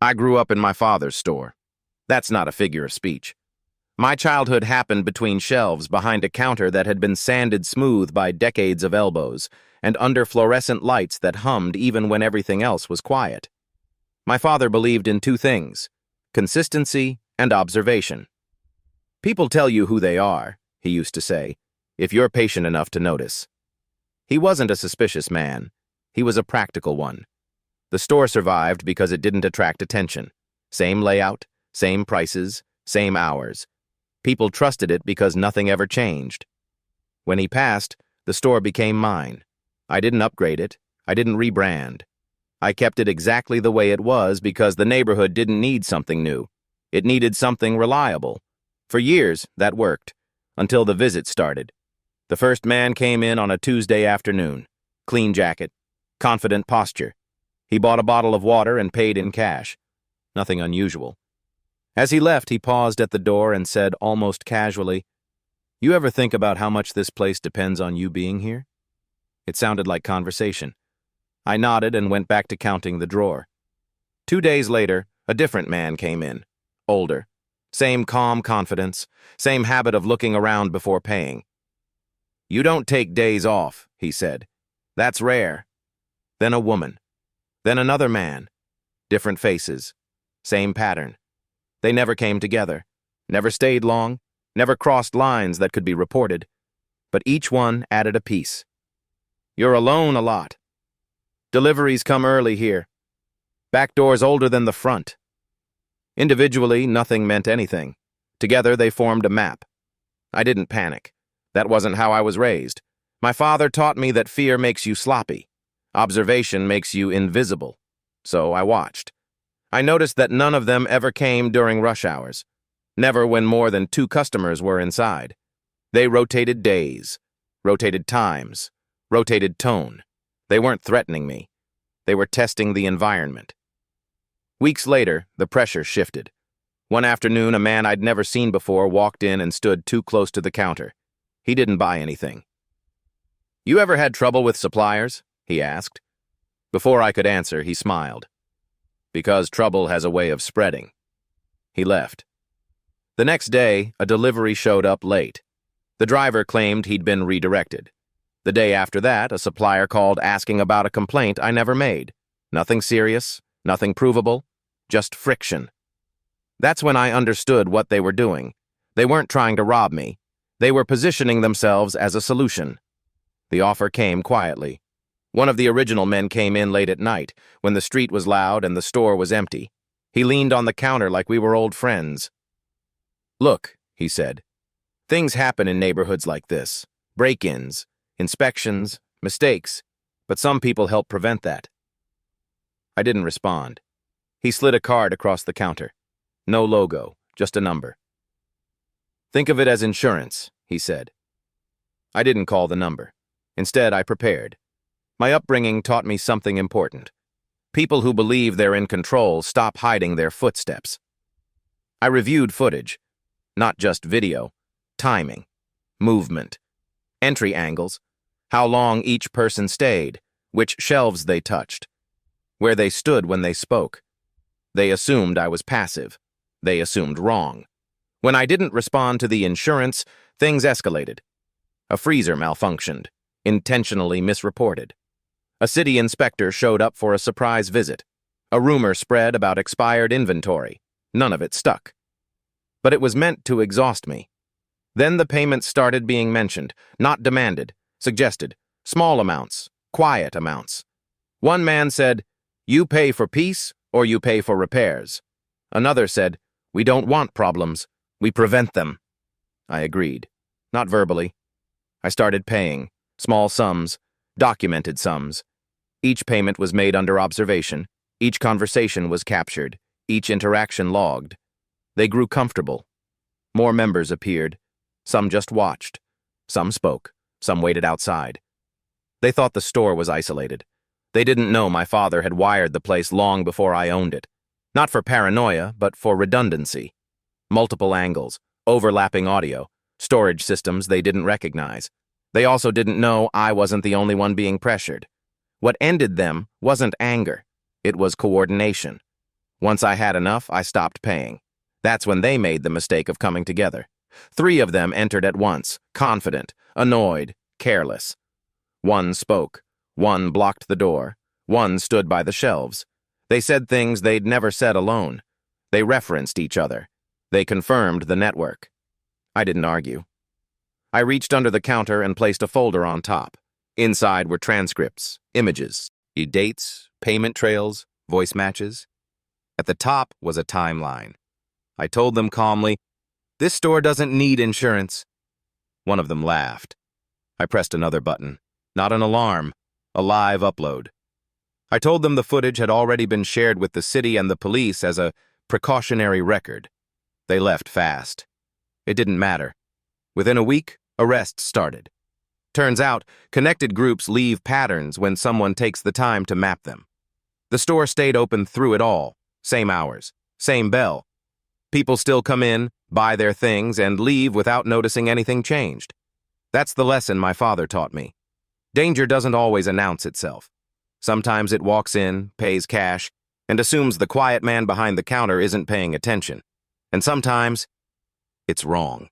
I grew up in my father's store. That's not a figure of speech. My childhood happened between shelves behind a counter that had been sanded smooth by decades of elbows and under fluorescent lights that hummed even when everything else was quiet. My father believed in two things: consistency and observation. "People tell you who they are," he used to say, "if you're patient enough to notice." He wasn't a suspicious man. He was a practical one. The store survived because it didn't attract attention. Same layout, same prices, same hours. People trusted it because nothing ever changed. When he passed, the store became mine. I didn't upgrade it. I didn't rebrand. I kept it exactly the way it was because the neighborhood didn't need something new. It needed something reliable. For years, that worked, until the visit started. The first man came in on a Tuesday afternoon. Clean jacket, confident posture. He bought a bottle of water and paid in cash. Nothing unusual. As he left, he paused at the door and said almost casually, "You ever think about how much this place depends on you being here?" It sounded like conversation. I nodded and went back to counting the drawer. 2 days later, a different man came in. Older. Same calm confidence, same habit of looking around before paying. "You don't take days off," he said. "That's rare." Then a woman. Then another man. Different faces. Same pattern. They never came together, never stayed long, never crossed lines that could be reported. But each one added a piece. "You're alone a lot. Deliveries come early here. Back door's older than the front." Individually, nothing meant anything. Together, they formed a map. I didn't panic. That wasn't how I was raised. My father taught me that fear makes you sloppy. Observation makes you invisible. So I watched. I noticed that none of them ever came during rush hours. Never when more than 2 customers were inside. They rotated days, rotated times, rotated tone. They weren't threatening me. They were testing the environment. Weeks later, the pressure shifted. One afternoon, a man I'd never seen before walked in and stood too close to the counter. He didn't buy anything. "You ever had trouble with suppliers?" he asked. Before I could answer, he smiled. "Because trouble has a way of spreading." He left. The next day, a delivery showed up late. The driver claimed he'd been redirected. The day after that, a supplier called asking about a complaint I never made. Nothing serious, nothing provable, just friction. That's when I understood what they were doing. They weren't trying to rob me. They were positioning themselves as a solution. The offer came quietly. One of the original men came in late at night, when the street was loud and the store was empty. He leaned on the counter like we were old friends. "Look," he said, "things happen in neighborhoods like this. Break-ins, inspections, mistakes, but some people help prevent that." I didn't respond. He slid a card across the counter. No logo, just a number. "Think of it as insurance," he said. I didn't call the number. Instead, I prepared. My upbringing taught me something important. People who believe they're in control stop hiding their footsteps. I reviewed footage, not just video, timing, movement, entry angles, how long each person stayed, which shelves they touched, where they stood when they spoke. They assumed I was passive. They assumed wrong. When I didn't respond to the insurance, things escalated. A freezer malfunctioned, intentionally misreported. A city inspector showed up for a surprise visit. A rumor spread about expired inventory. None of it stuck. But it was meant to exhaust me. Then the payments started being mentioned, not demanded, suggested, small amounts, quiet amounts. One man said, "You pay for peace or you pay for repairs." Another said, "We don't want problems, we prevent them." I agreed, not verbally. I started paying, small sums, documented sums. Each payment was made under observation. Each conversation was captured. Each interaction logged. They grew comfortable. More members appeared. Some just watched. Some spoke. Some waited outside. They thought the store was isolated. They didn't know my father had wired the place long before I owned it. Not for paranoia, but for redundancy. Multiple angles, overlapping audio, storage systems they didn't recognize. They also didn't know I wasn't the only one being pressured. What ended them wasn't anger. It was coordination. Once I had enough, I stopped paying. That's when they made the mistake of coming together. 3 of them entered at once, confident, annoyed, careless. One spoke. One blocked the door. One stood by the shelves. They said things they'd never said alone. They referenced each other. They confirmed the network. I didn't argue. I reached under the counter and placed a folder on top. Inside were transcripts, images, dates, payment trails, voice matches. At the top was a timeline. I told them calmly, "This store doesn't need insurance." One of them laughed. I pressed another button. Not an alarm, a live upload. I told them the footage had already been shared with the city and the police as a precautionary record. They left fast. It didn't matter. Within a week, arrests started. Turns out, connected groups leave patterns when someone takes the time to map them. The store stayed open through it all. Same hours, same bell. People still come in, buy their things, and leave without noticing anything changed. That's the lesson my father taught me. Danger doesn't always announce itself. Sometimes it walks in, pays cash, and assumes the quiet man behind the counter isn't paying attention. And sometimes, it's wrong.